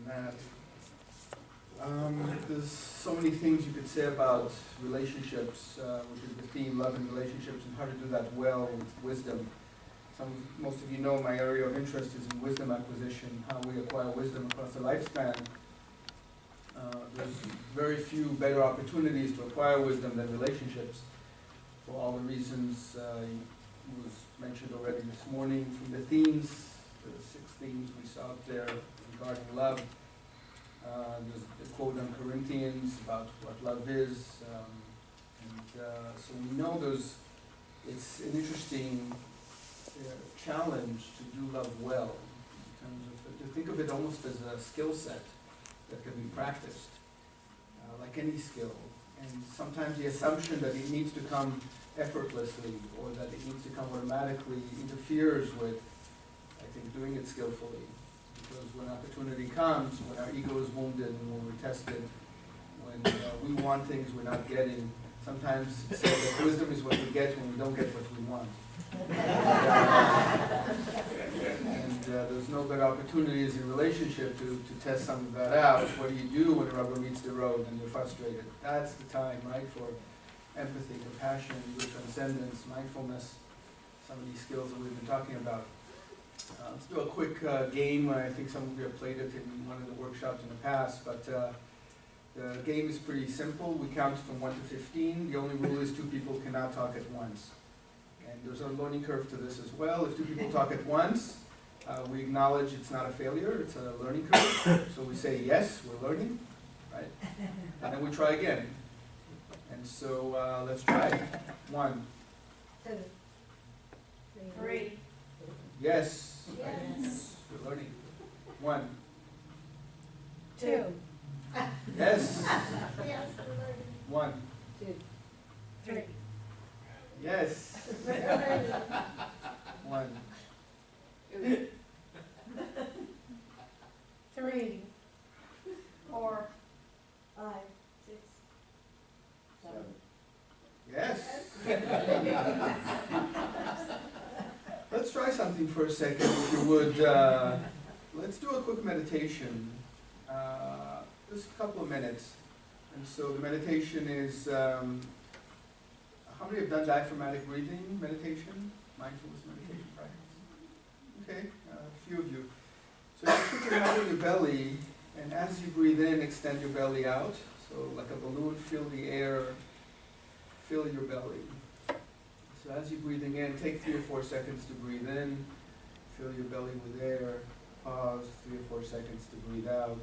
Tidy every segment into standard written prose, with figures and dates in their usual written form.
that. There's so many things you could say about relationships, which is the theme, love and relationships, and how to do that well with wisdom. Most of you know my area of interest is in wisdom acquisition, how we acquire wisdom across the lifespan. There's very few better opportunities to acquire wisdom than relationships, for all the reasons was mentioned already this morning from the themes, the 6 themes we saw up there regarding love. There's the quote on Corinthians about what love is, so we know it's an interesting challenge to do love well, in terms of to think of it almost as a skill set that can be practiced, like any skill. And sometimes the assumption that it needs to come effortlessly or that it needs to come automatically interferes with, I think, doing it skillfully. Because when opportunity comes, when our ego is wounded and when we're tested, when we want things we're not getting, sometimes say that wisdom is what we get when we don't get what we want. And there's no better opportunities in relationship to test some of that out. What do you do when the rubber meets the road and you're frustrated? That's the time, right, for empathy, compassion, ego transcendence, mindfulness, some of these skills that we've been talking about. Let's do a quick game. I think some of you have played it in one of the workshops in the past, but the game is pretty simple. We count from 1 to 15. The only rule is 2 people cannot talk at once. And there's a learning curve to this as well. If 2 people talk at once, we acknowledge it's not a failure, it's a learning curve. So we say, yes, we're learning, right? And then we try again. And so let's try. 1, 2, 3. Yes. Yes. We're learning. 1. 2. Yes. Yes, we're learning. 1. 2, 3. Yes. We're learning. 1. 3, 4, 5, 6, 7. Yes. Let's try something for a second, if you would. Let's do a quick meditation. Just a couple of minutes. And so the meditation is, how many have done diaphragmatic breathing meditation? Mindfulness meditation practice? Okay, a few of you. So you put your hand on your belly, and as you breathe in, extend your belly out. So like a balloon, fill the air, fill your belly. So as you're breathing in, take 3 or 4 seconds to breathe in, fill your belly with air, pause, 3 or 4 seconds to breathe out.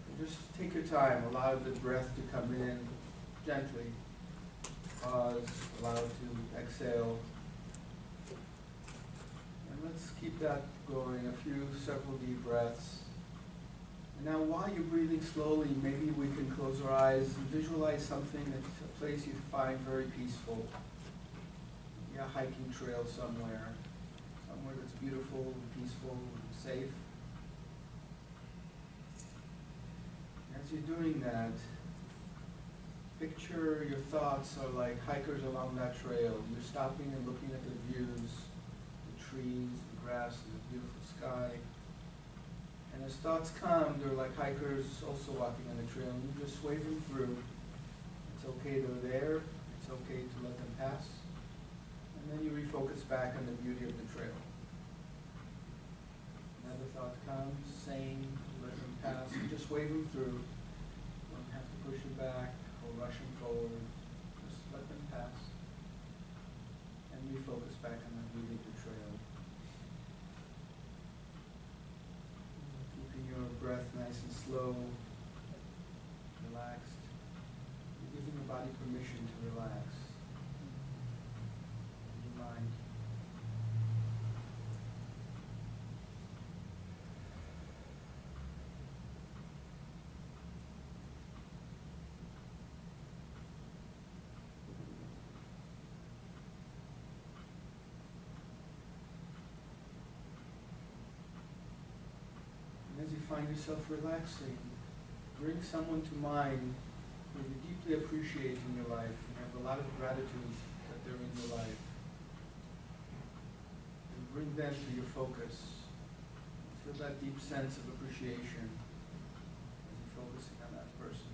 And just take your time, allow the breath to come in gently, pause, allow it to exhale. And let's keep that going, several deep breaths. And now while you're breathing slowly, maybe we can close our eyes and visualize something that's a place you find very peaceful. Maybe a hiking trail somewhere that's beautiful and peaceful and safe. As you're doing that, picture your thoughts are like hikers along that trail. You're stopping and looking at the views, the trees, the grass, and the beautiful sky. And as thoughts come, they're like hikers also walking on the trail, and you just wave them through. It's okay they're there, it's okay to let them pass. And then you refocus back on the beauty of the trail. Another thought comes, same, let them pass, and just wave them through. You don't have to push them back or rush them forward, just let them pass. And refocus back on the beauty of the trail. Your breath nice and slow, relaxed. You're giving your body permission to relax. Your mind. As you find yourself relaxing, bring someone to mind who you deeply appreciate in your life and have a lot of gratitude that they're in your life. And bring them to your focus. Feel that deep sense of appreciation as you're focusing on that person.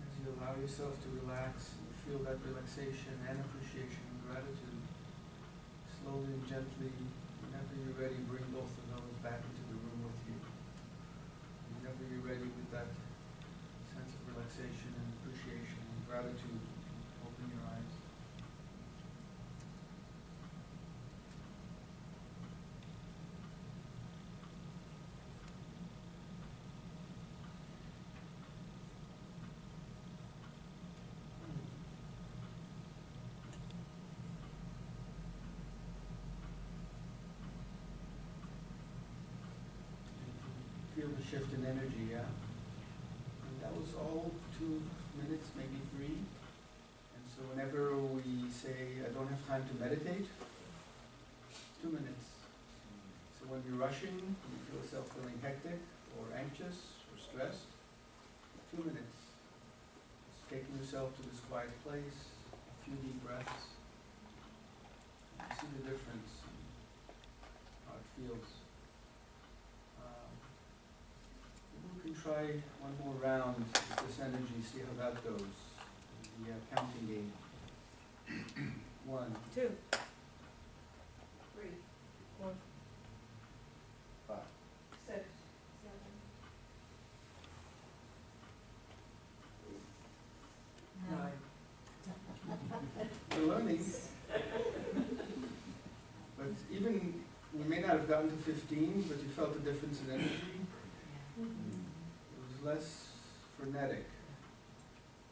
As you allow yourself to relax, and feel that relaxation and appreciation and gratitude, slowly and gently, whenever you're ready, bring both of those back into the room with you. Whenever you're ready with that sense of relaxation and appreciation and gratitude, open your eyes. Feel the shift in energy, yeah? And that was all 2 minutes, maybe 3. And so whenever we say, I don't have time to meditate, 2 minutes. So when you're rushing, when you feel yourself feeling hectic or anxious or stressed, 2 minutes. Just taking yourself to this quiet place, a few deep breaths. And you see the difference in how it feels. We can try one more round with this energy, see how that goes. The counting game. 1, 2, 3, 4, 5. 6, 7, 9. We're learning. But even, we may not have gotten to 15, but you felt the difference in energy. It was less frenetic.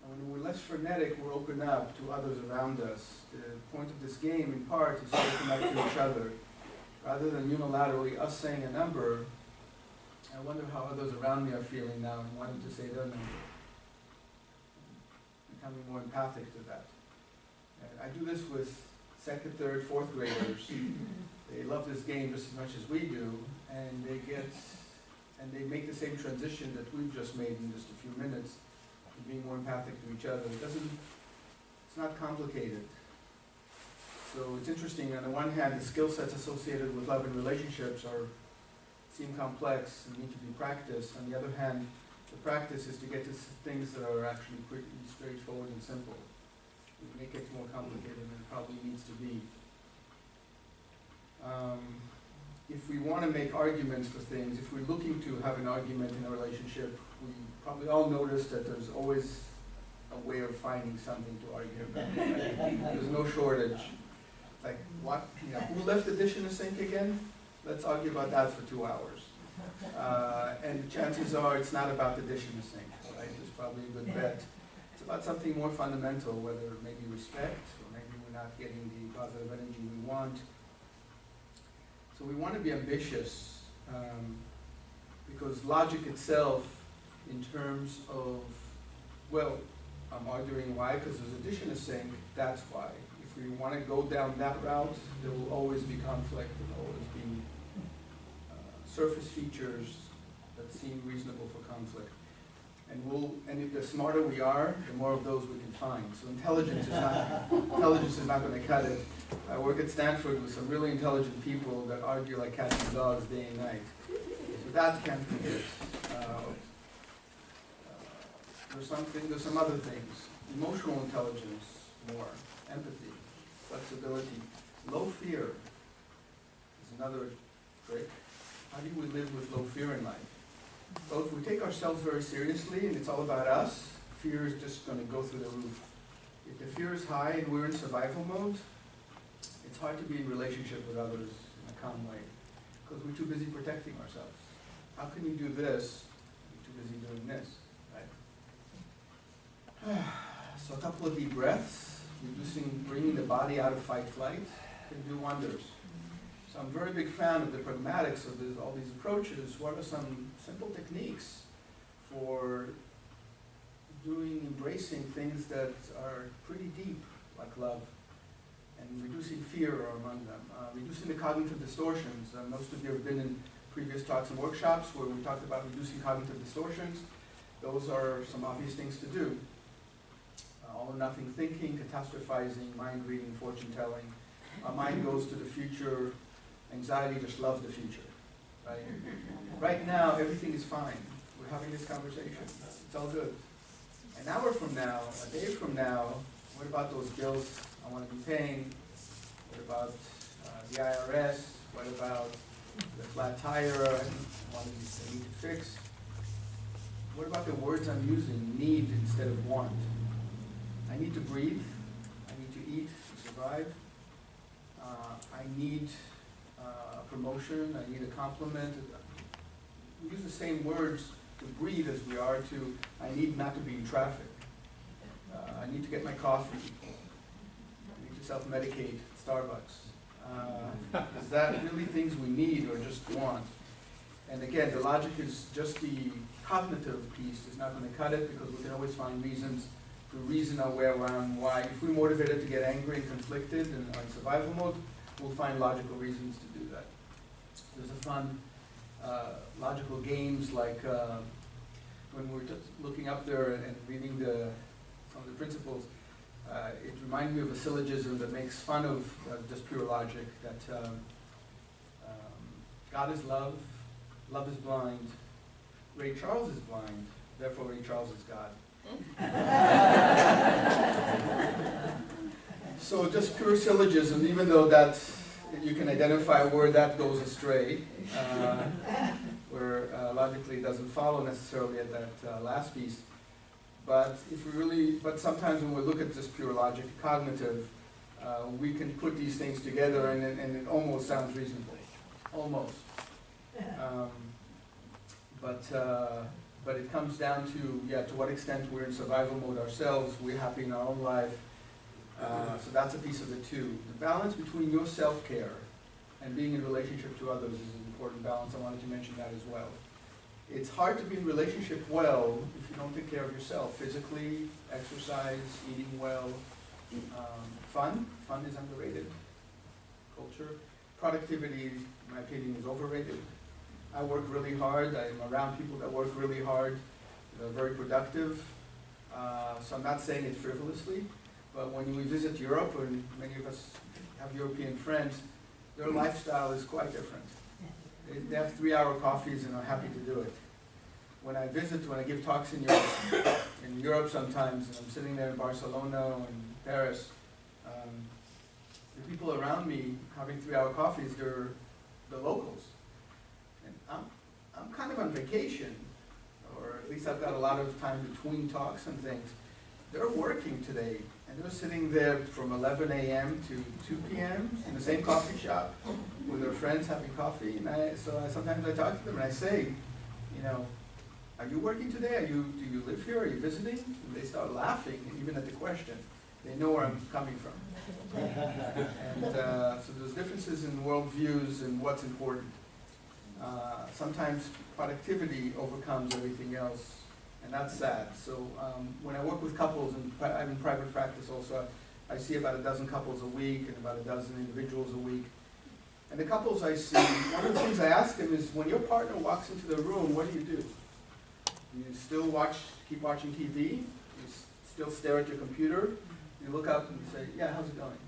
And when we're less frenetic, we're open up to others around us. The point of this game, in part, is to open up to each other. Rather than unilaterally us saying a number, I wonder how others around me are feeling now and wanting to say their number. Becoming more empathic to that. And I do this with 2nd, 3rd, 4th graders. They love this game just as much as we do, and they make the same transition that we've just made in just a few minutes, to being more empathic to each other. It's not complicated. So it's interesting, on the one hand, the skill sets associated with love and relationships seem complex and need to be practiced. On the other hand, the practice is to get to things that are actually pretty straightforward and simple. We make it more complicated than it probably needs to be. If we want to make arguments for things, if we're looking to have an argument in a relationship, we probably all notice that there's always a way of finding something to argue about. Right? There's no shortage. Like, what? You know, who left the dish in the sink again? Let's argue about that for 2 hours. And chances are it's not about the dish in the sink, right? There's probably a good bet. It's about something more fundamental, whether maybe respect, or maybe we're not getting the positive energy we want. So we want to be ambitious, because logic itself, in terms of, well, I'm arguing why, because there's a dish in the sink, that's why. If we want to go down that route, there will always be conflict, there will always be surface features that seem reasonable for conflict. And the smarter we are, the more of those we can find. So intelligence is not going to cut it. I work at Stanford with some really intelligent people that argue like cats and dogs day and night. So that can't be it. There's some other things. Emotional intelligence, more. Empathy, flexibility. Low fear is another trick. How do we live with low fear in life? Well, if we take ourselves very seriously and it's all about us, fear is just going to go through the roof. If the fear is high and we're in survival mode, it's hard to be in relationship with others in a calm way, because we're too busy protecting ourselves. How can you do this? You're too busy doing this, right? So a couple of deep breaths, bringing the body out of fight-flight can do wonders. So I'm a very big fan of the pragmatics of all these approaches. What are some simple techniques for embracing things that are pretty deep, like love? and reducing fear are among them. Reducing the cognitive distortions. Most of you have been in previous talks and workshops where we talked about reducing cognitive distortions. Those are some obvious things to do. All or nothing thinking, catastrophizing, mind reading, fortune telling. Our mind goes to the future. Anxiety just loves the future. Right? Right now, everything is fine. We're having this conversation. It's all good. An hour from now, a day from now, what about those bills I want to be paying? What about the IRS? What about the flat tire I need to fix? What about the words I'm using? Need instead of want. I need to breathe. I need to eat to survive. I need a promotion. I need a compliment. We use the same words to breathe as we are to I need not to be in traffic. I need to get my coffee. I need to self-medicate at Starbucks. Is that really things we need or just want? And again, the logic is just the cognitive piece is not going to cut it because we can always find reasons to reason our way around why. If we're motivated to get angry and conflicted and are in survival mode, we'll find logical reasons to do that. There's a fun logical games like when we're just looking up there and reading some of the principles, it reminded me of a syllogism that makes fun of just pure logic, that God is love, love is blind, Ray Charles is blind, therefore Ray Charles is God. So just pure syllogism, even though that you can identify where that goes astray, where logically it doesn't follow necessarily at that last piece. But if we really, but sometimes when we look at just pure logic, cognitive, we can put these things together and it almost sounds reasonable, almost. But it comes down to what extent we're in survival mode ourselves, we're happy in our own life. So that's a piece of it too. The balance between your self-care and being in relationship to others is an important balance. I wanted to mention that as well. It's hard to be in relationship well if you don't take care of yourself. Physically, exercise, eating well, fun is underrated. Culture, productivity, in my opinion, is overrated. I work really hard. I'm around people that work really hard. They're very productive. So I'm not saying it frivolously, but when we visit Europe, and many of us have European friends, their lifestyle is quite different. They have 3-hour coffees and are happy to do it. When I give talks in Europe sometimes, and I'm sitting there in Barcelona and Paris, the people around me having 3-hour coffees, they're the locals. And I'm kind of on vacation, or at least I've got a lot of time between talks and things. They're working today, and they're sitting there from 11 a.m. to 2 p.m. in the same coffee shop with their friends having coffee. And sometimes I talk to them and I say, are you working today? Do you live here? Are you visiting? And they start laughing, even at the question. They know where I'm coming from. And so there's differences in worldviews and what's important. Sometimes productivity overcomes everything else. And that's sad. So when I work with couples, and I'm in private practice also, I see about a dozen couples a week and about a dozen individuals a week. And the couples I see, one of the things I ask them is, when your partner walks into the room, what do? Do you still keep watching TV? You still stare at your computer? You look up and say, yeah, how's it going?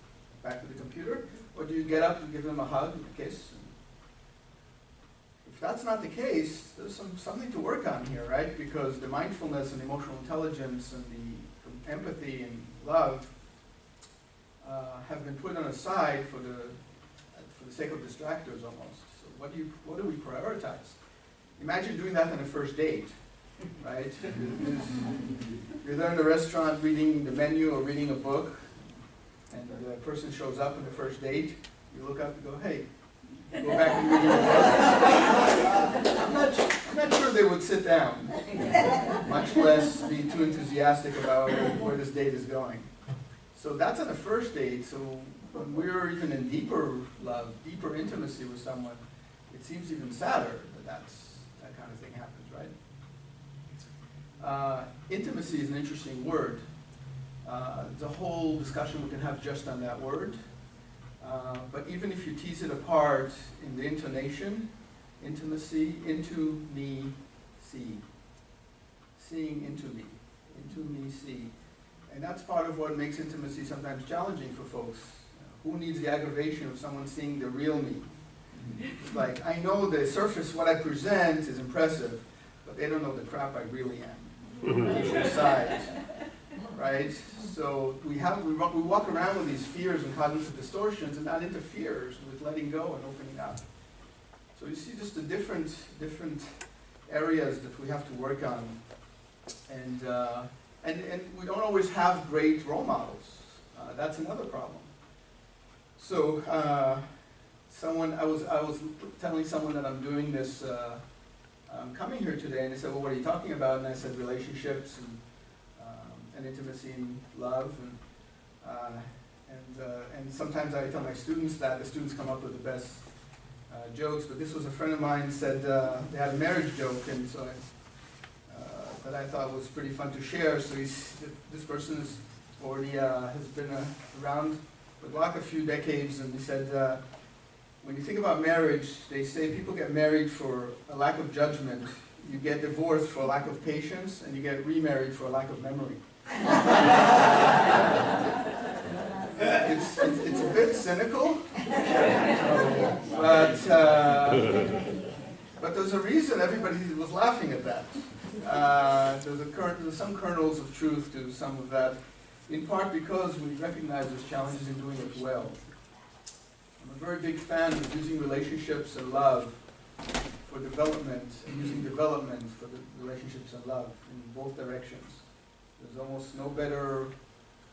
Back to the computer? Or do you get up and give them a hug and a kiss? If that's not the case, there's something to work on here, right? Because the mindfulness and emotional intelligence and the empathy and love have been put on a side for the sake of distractors almost. So what do we prioritize? Imagine doing that on a first date, right? You're there in the restaurant reading the menu or reading a book, and the person shows up on the first date. You look up and go, hey, go back and read your book. I'm not sure they would sit down, much less be too enthusiastic about where this date is going. So that's on a first date. So when we're even in deeper love, deeper intimacy with someone, it seems even sadder that that kind of thing happens, right? Intimacy is an interesting word. The whole discussion we can have just on that word. But even if you tease it apart in the intonation, intimacy, into me, see. Seeing into me, see. And that's part of what makes intimacy sometimes challenging for folks. Who needs the aggravation of someone seeing the real me? It's like, I know the surface, what I present is impressive, but they don't know the crap I really am. Inside, right? So we walk around with these fears and cognitive distortions, and that interferes with letting go and opening up. So you see just the different areas that we have to work on, and we don't always have great role models. That's another problem. So I was telling someone that I'm doing this. I'm coming here today, and they said, "Well, what are you talking about?" And I said, "Relationships and intimacy and love." And sometimes I tell my students that the students come up with the best jokes. But this was a friend of mine said they had a marriage joke, and so that I thought was pretty fun to share. So this person is already has been around the block a few decades, and he said. When you think about marriage, they say people get married for a lack of judgment, you get divorced for a lack of patience, and you get remarried for a lack of memory. It's a bit cynical, but there's a reason everybody was laughing at that. There's some kernels of truth to some of that, in part because we recognize there's challenges in doing it well. I'm a very big fan of using relationships and love for development, and using development for the relationships and love in both directions. There's almost no better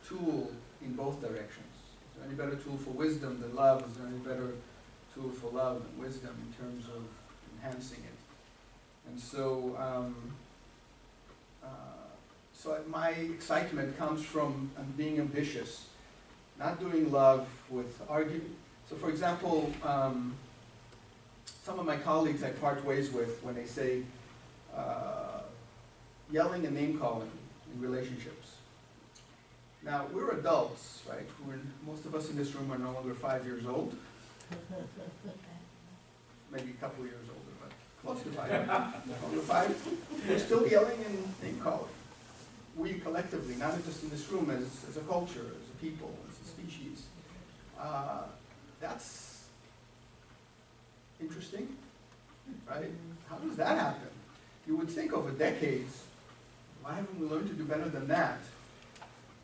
tool in both directions. Is there any better tool for wisdom than love? Is there any better tool for love than wisdom in terms of enhancing it? And so, my excitement comes from being ambitious, not doing love with argument. So for example, some of my colleagues I part ways with when they say yelling and name calling in relationships. Now, we're adults, right? Most of us in this room are no longer 5 years old. Maybe a couple of years older, but close to 5. Over 5. We're still yelling and name calling. We collectively, not just in this room, as a culture, as a people, as a species. That's interesting, right? How does that happen? You would think over decades, why haven't we learned to do better than that?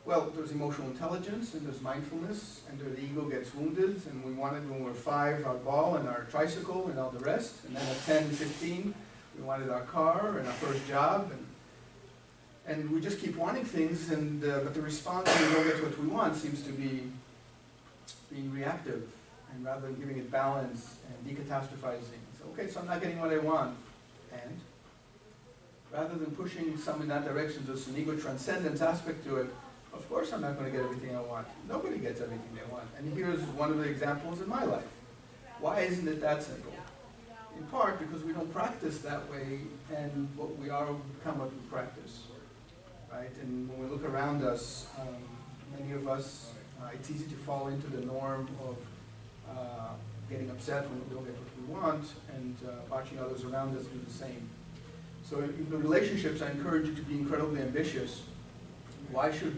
Well, there's emotional intelligence, and there's mindfulness, and the ego gets wounded, and we wanted when we were 5 our ball and our tricycle and all the rest, and then at 10, 15, we wanted our car and our first job, and we just keep wanting things, but the response when we don't get what we want seems to be being reactive, and rather than giving it balance and decatastrophizing. So, okay, so I'm not getting what I want, and rather than pushing some in that direction, there's an ego transcendence aspect to it. Of course I'm not going to get everything I want. Nobody gets everything they want. And here's one of the examples in my life. Why isn't it that simple? In part because we don't practice that way, and what we are become what we practice. Right? And when we look around us, many of us, it's easy to fall into the norm of getting upset when we don't get what we want, and watching others around us do the same. So in the relationships, I encourage you to be incredibly ambitious. Why should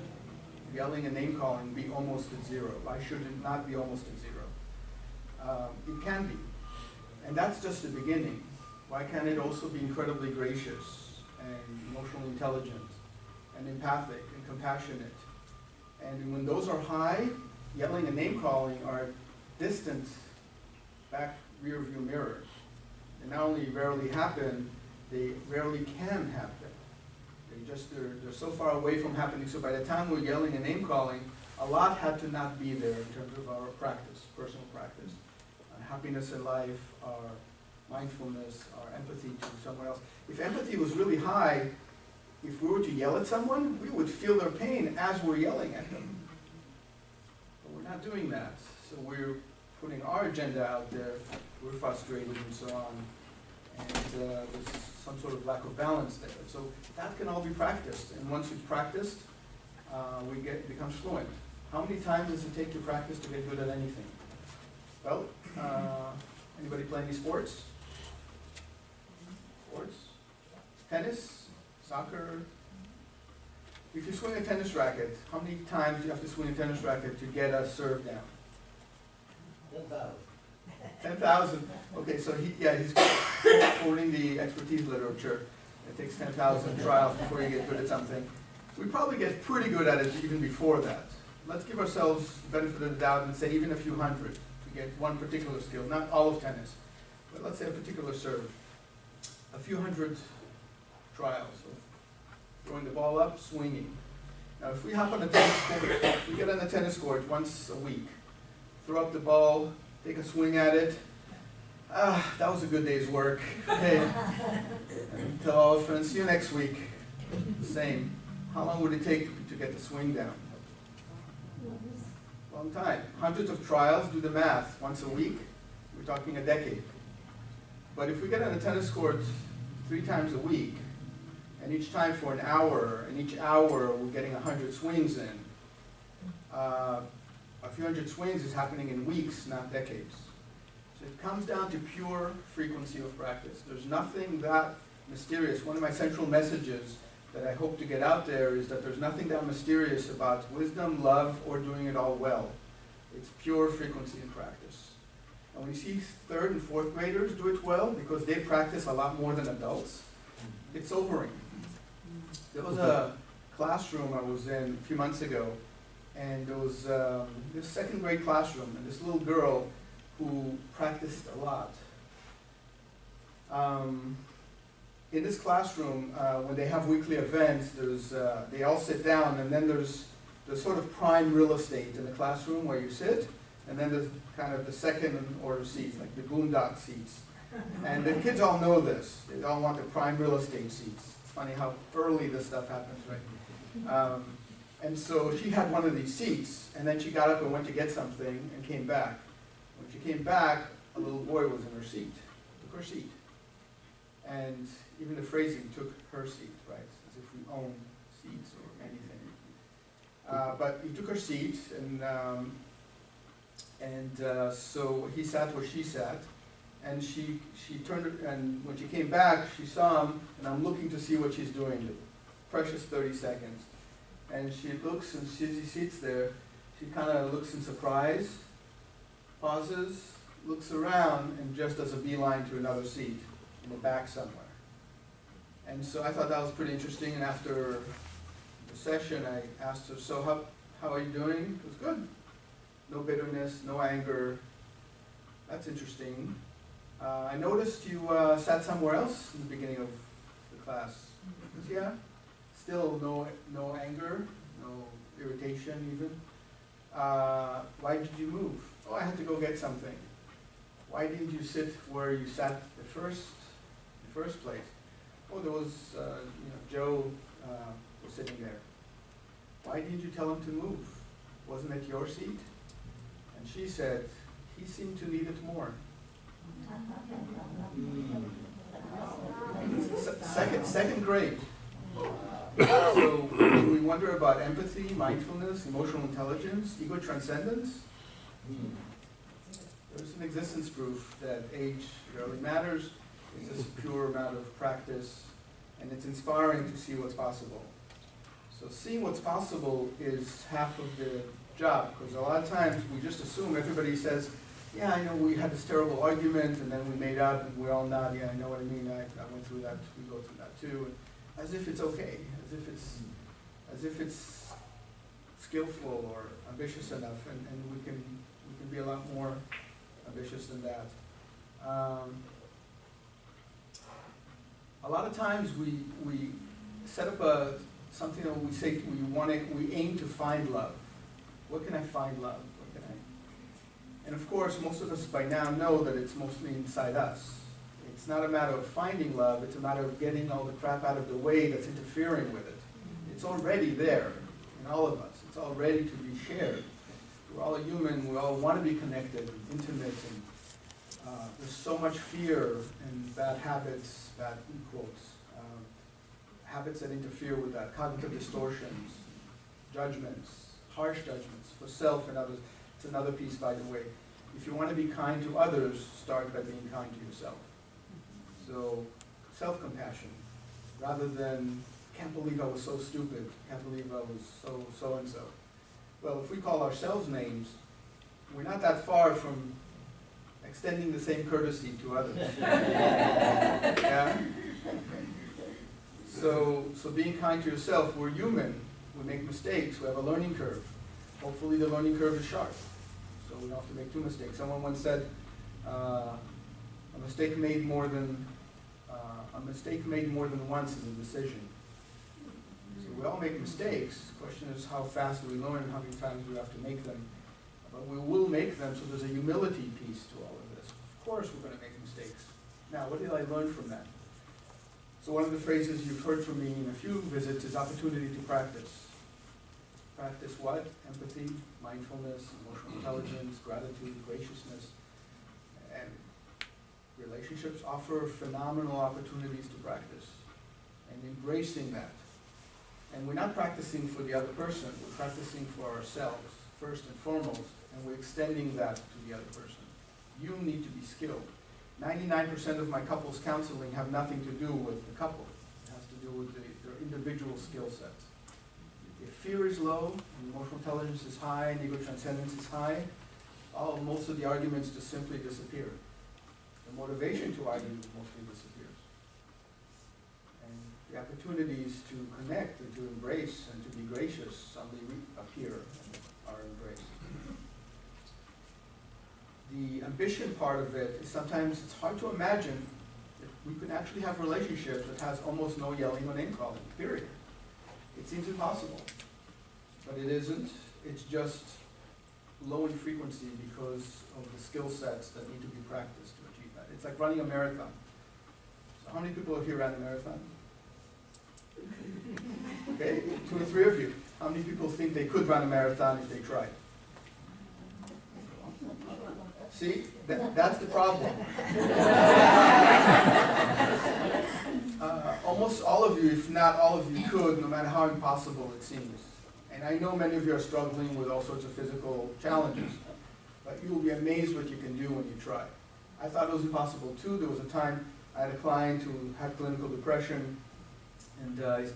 yelling and name calling be almost at zero? Why should it not be almost at zero? It can be. And that's just the beginning. Why can't it also be incredibly gracious and emotionally intelligent and empathic and compassionate? And when those are high, yelling and name calling are distant, back rear view mirror. They not only rarely happen, they rarely can happen. They're so far away from happening, so by the time we're yelling and name calling, a lot had to not be there in terms of our practice, personal practice. Happiness in life, our mindfulness, our empathy to someone else. If empathy was really high, if we were to yell at someone, we would feel their pain as we're yelling at them. But we're not doing that. So we're putting our agenda out there, we're frustrated and so on. And there's some sort of lack of balance there. So that can all be practiced. And once it's practiced, it becomes fluent. How many times does it take to practice to get good at anything? Well, anybody play any sports? Sports? Tennis? Soccer? If you swing a tennis racket, how many times do you have to swing a tennis racket to get a serve down? 10,000. 10,000. Okay, so he's quoting the expertise literature. It takes 10,000 trials before you get good at something. We probably get pretty good at it even before that. Let's give ourselves the benefit of the doubt and say even a few hundred to get one particular skill, not all of tennis, but let's say a particular serve. A few hundred trials of throwing the ball up, swinging. Now if we hop on the tennis court, if we get on the tennis court once a week, throw up the ball, take a swing at it, that was a good day's work. Okay. And tell all our friends, see you next week. Same. How long would it take to get the swing down? Long time. Hundreds of trials, do the math. Once a week, we're talking a decade. But if we get on a tennis court 3 times a week, and each time for an hour, and each hour we're getting 100 swings in, a few hundred swings is happening in weeks, not decades. So it comes down to pure frequency of practice. There's nothing that mysterious. One of my central messages that I hope to get out there is that there's nothing that mysterious about wisdom, love, or doing it all well. It's pure frequency in practice. And when you see 3rd and 4th graders do it well, because they practice a lot more than adults, it's sobering. There was a classroom I was in a few months ago, and there was this 2nd grade classroom, and this little girl who practiced a lot. In this classroom, when they have weekly events, they all sit down, and then there's sort of prime real estate in the classroom where you sit, and then there's kind of the 2nd order seats, like the boondock seats. And the kids all know this. They all want the prime real estate seats. It's funny how early this stuff happens, right? And so she had one of these seats, and then she got up and went to get something and came back. When she came back, a little boy was in her seat, took her seat. And even the phrasing, took her seat, right? As if we own seats or anything. But he took her seat, and so he sat where she sat, and she turned, and when she came back, she saw him, and I'm looking to see what she's doing. The precious 30 seconds. And she looks, and as he sits there, she kind of looks in surprise, pauses, looks around, and just does a beeline to another seat in the back somewhere. And so I thought that was pretty interesting, and after the session I asked her, so how are you doing? It was good. No bitterness, no anger. That's interesting. I noticed you sat somewhere else in the beginning of the class. Yeah? Still no anger, no irritation even. Why did you move? Oh, I had to go get something. Why didn't you sit where you sat in the first place? Oh, there was, Joe was sitting there. Why didn't you tell him to move? Wasn't it your seat? And she said, he seemed to need it more. Second grade. So do we wonder about empathy, mindfulness, emotional intelligence, ego transcendence? There's an existence proof that age rarely matters. It's just a pure amount of practice, and it's inspiring to see what's possible. So seeing what's possible is half of the job, because a lot of times we just assume everybody says, yeah, I know we had this terrible argument, and then we made up, and we all nod, yeah, I know what I mean, I went through that, we go through that too, as if it's okay, as if it's skillful or ambitious enough, and we can be a lot more ambitious than that. A lot of times we set up something that we say we aim to find love. What can I find love? What can I? And of course, most of us by now know that it's mostly inside us. It's not a matter of finding love, it's a matter of getting all the crap out of the way that's interfering with it. It's already there in all of us. It's all ready to be shared. We're all human, we all want to be connected, intimate, and there's so much fear and bad habits, bad quotes, habits that interfere with that, cognitive distortions, judgments, harsh judgments for self and others. It's another piece, by the way. if you want to be kind to others, start by being kind to yourself. So, self-compassion, rather than, can't believe I was so stupid, can't believe I was so-and-so. Well, if we call ourselves names, we're not that far from extending the same courtesy to others. Yeah? So being kind to yourself, we're human, we make mistakes, we have a learning curve. Hopefully the learning curve is sharp, so we don't have to make two mistakes. Someone once said, a mistake made more than once is a decision. So we all make mistakes. The question is how fast do we learn and how many times do we have to make them. But we will make them, so there's a humility piece to all of this. Of course we're going to make mistakes. Now, what did I learn from that? So one of the phrases you've heard from me in a few visits is opportunity to practice. Practice what? Empathy, mindfulness, emotional intelligence, gratitude, graciousness. And relationships offer phenomenal opportunities to practice. And embracing that. And we're not practicing for the other person, we're practicing for ourselves, first and foremost, and we're extending that to the other person. You need to be skilled. 99% of my couples counseling have nothing to do with the couple. It has to do with their individual skill sets. If fear is low, and emotional intelligence is high, and ego transcendence is high, most of the arguments just simply disappear. The motivation to argue mostly disappears. And the opportunities to connect and to embrace and to be gracious suddenly appear and are embraced. The ambition part of it is sometimes it's hard to imagine that we can actually have relationships that has almost no yelling or name calling, period. It seems impossible, but it isn't. It's just low in frequency because of the skill sets that need to be practiced to achieve that. It's like running a marathon. So how many people here ran a marathon? Okay, 2 or 3 of you. How many people think they could run a marathon if they tried? See, that's the problem. Almost all of you, if not all of you, could, no matter how impossible it seems. And I know many of you are struggling with all sorts of physical challenges, but you will be amazed what you can do when you try. I thought it was impossible too. There was a time I had a client who had clinical depression, and I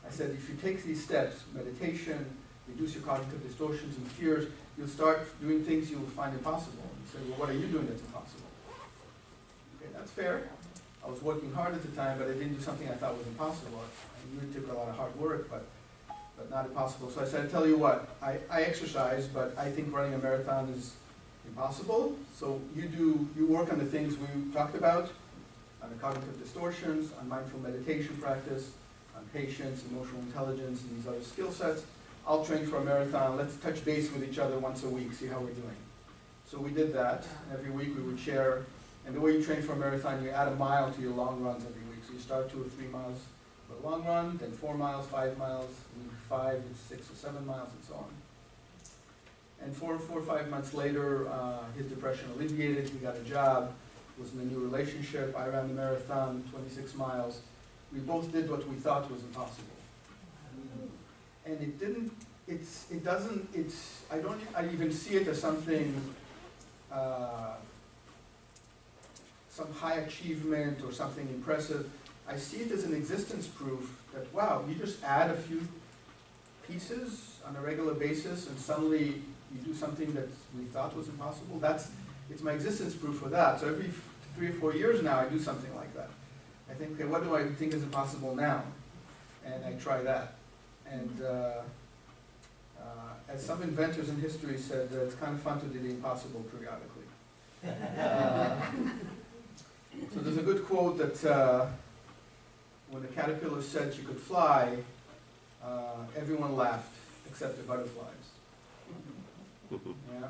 said, if you take these steps, meditation, reduce your cognitive distortions and fears, you'll start doing things you will find impossible. And he said, well, what are you doing that's impossible? Okay, that's fair. I was working hard at the time, but I didn't do something I thought was impossible. I knew it took a lot of hard work, but not impossible. So I said, I tell you what, I exercise, but I think running a marathon is impossible. So you work on the things we talked about, on the cognitive distortions, on mindful meditation practice, on patience, emotional intelligence, and these other skill sets. I'll train for a marathon. Let's touch base with each other once a week, see how we're doing. So we did that. Every week we would share. And the way you train for a marathon, you add a mile to your long runs every week. So you start 2 or 3 miles for a long run, then 4 miles, 5 miles, week 5, 6 or 7 miles, and so on. And 4 or 5 months later, his depression alleviated. He got a job, was in a new relationship. I ran the marathon, 26 miles. We both did what we thought was impossible. And I even see it as something, some high achievement or something impressive. I see it as an existence proof that, wow, you just add a few pieces on a regular basis and suddenly you do something that we thought was impossible. It's my existence proof for that. So every 3 or 4 years now I do something like that. I think, okay, what do I think is impossible now? And I try that. And as some inventors in history said, it's kind of fun to do the impossible periodically. So there's a good quote that when the caterpillar said she could fly, everyone laughed except the butterflies. Yeah?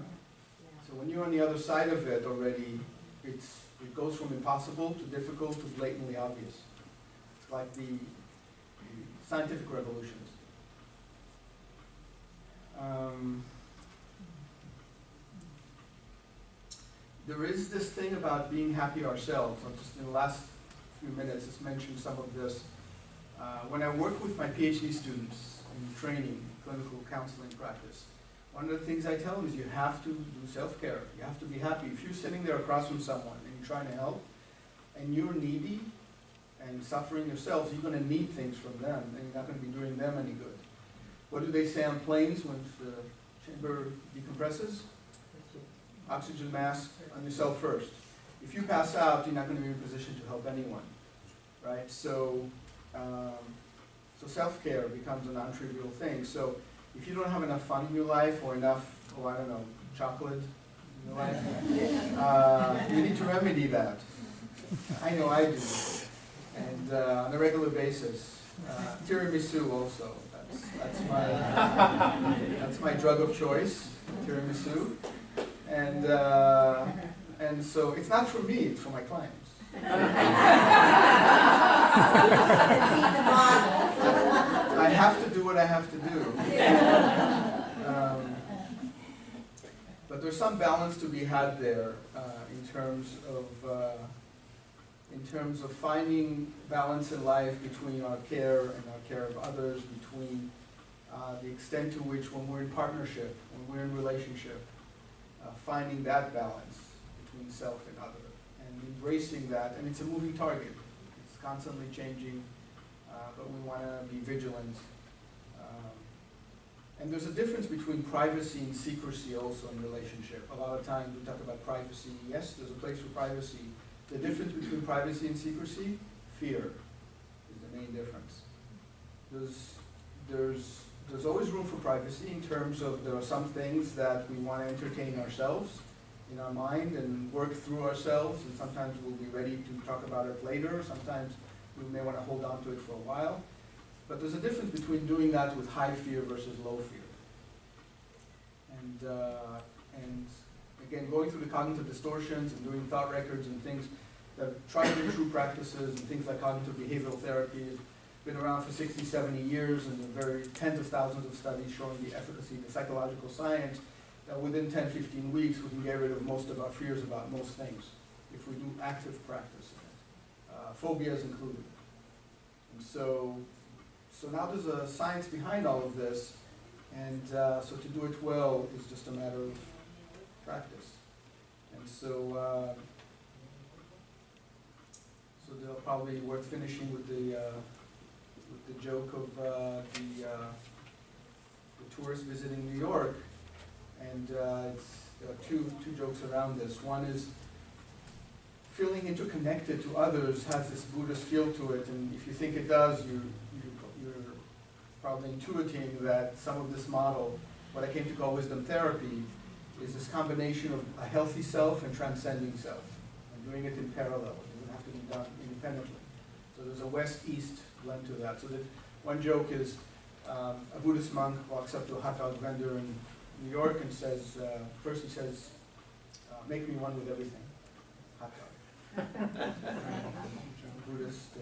So when you're on the other side of it already, it goes from impossible to difficult to blatantly obvious. It's like the scientific revolutions. There is this thing about being happy ourselves. I'll just in the last few minutes just mention some of this. When I work with my PhD students in training, clinical counseling practice, one of the things I tell them is you have to do self-care. You have to be happy. If you're sitting there across from someone and you're trying to help, and you're needy and suffering yourself, you're going to need things from them, and you're not going to be doing them any good. What do they say on planes when the chamber decompresses? Oxygen mask on yourself first. If you pass out, you're not going to be in a position to help anyone, right? So self-care becomes a non-trivial thing. So if you don't have enough fun in your life or enough, I don't know, chocolate in your life, you need to remedy that. I know I do, and on a regular basis. Tiramisu also. That's my drug of choice, tiramisu, and so it's not for me; it's for my clients. I have to do what I have to do. But there's some balance to be had there in terms of finding balance in life between our care and our care of others, between the extent to which when we're in partnership, when we're in relationship, finding that balance between self and other, and embracing that. And it's a moving target. It's constantly changing, but we want to be vigilant. And there's a difference between privacy and secrecy also in relationship. A lot of times we talk about privacy. Yes, there's a place for privacy. The difference between privacy and secrecy, fear, is the main difference. There's always room for privacy in terms of there are some things that we want to entertain ourselves in our mind and work through ourselves, and sometimes we'll be ready to talk about it later. Sometimes we may want to hold on to it for a while. But there's a difference between doing that with high fear versus low fear. And again, going through the cognitive distortions and doing thought records and things that tried and true practices and things like cognitive behavioral therapy has been around for 60, 70 years, and there are tens of thousands of studies showing the efficacy, the psychological science, that within 10, 15 weeks we can get rid of most of our fears about most things if we do active practice in it, phobias included. And so now there's a science behind all of this, and so to do it well is just a matter of practice. And so they'll probably worth finishing with the joke of the tourist visiting New York, and there are two jokes around this. One is feeling interconnected to others has this Buddhist feel to it, and if you think it does, you're probably intuiting that some of this model, what I came to call wisdom therapy, is this combination of a healthy self and transcending self, and doing it in parallel. It doesn't have to be done independently. So there's a west-east blend to that. So that one joke is a Buddhist monk walks up to a hot dog vendor in New York and says, first he says, make me one with everything, hot dog. Buddhist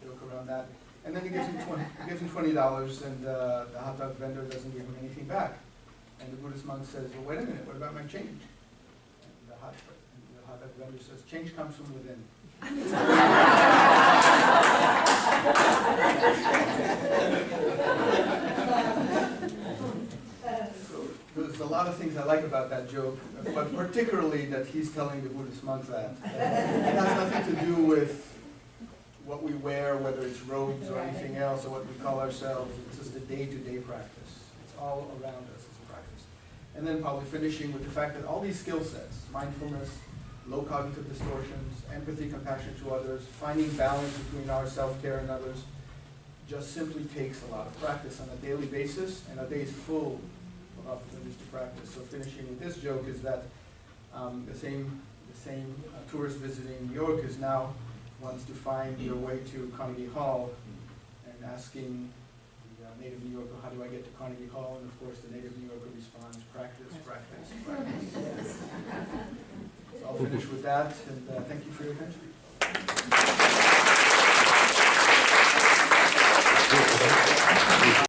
joke around that. And then he gives him $20, and the hot dog vendor doesn't give him anything back. And the Buddhist monk says, well, wait a minute, what about my change? And the hot dog vendor says, change comes from within. So there's a lot of things I like about that joke, but particularly that he's telling the Buddhist monk that. It has nothing to do with what we wear, whether it's robes or anything else, or what we call ourselves. It's just a day-to-day practice. It's all around us as a practice. And then probably finishing with the fact that all these skill sets, mindfulness, low cognitive distortions, empathy, compassion to others, finding balance between our self-care and others, just simply takes a lot of practice on a daily basis, and our day is full of opportunities to practice. So finishing with this joke is that the same tourist visiting New York is now wants to find your way to Carnegie Hall and asking the native New Yorker, how do I get to Carnegie Hall? And of course the native New Yorker responds, practice, practice, practice. So I'll finish with that, and thank you for your attention.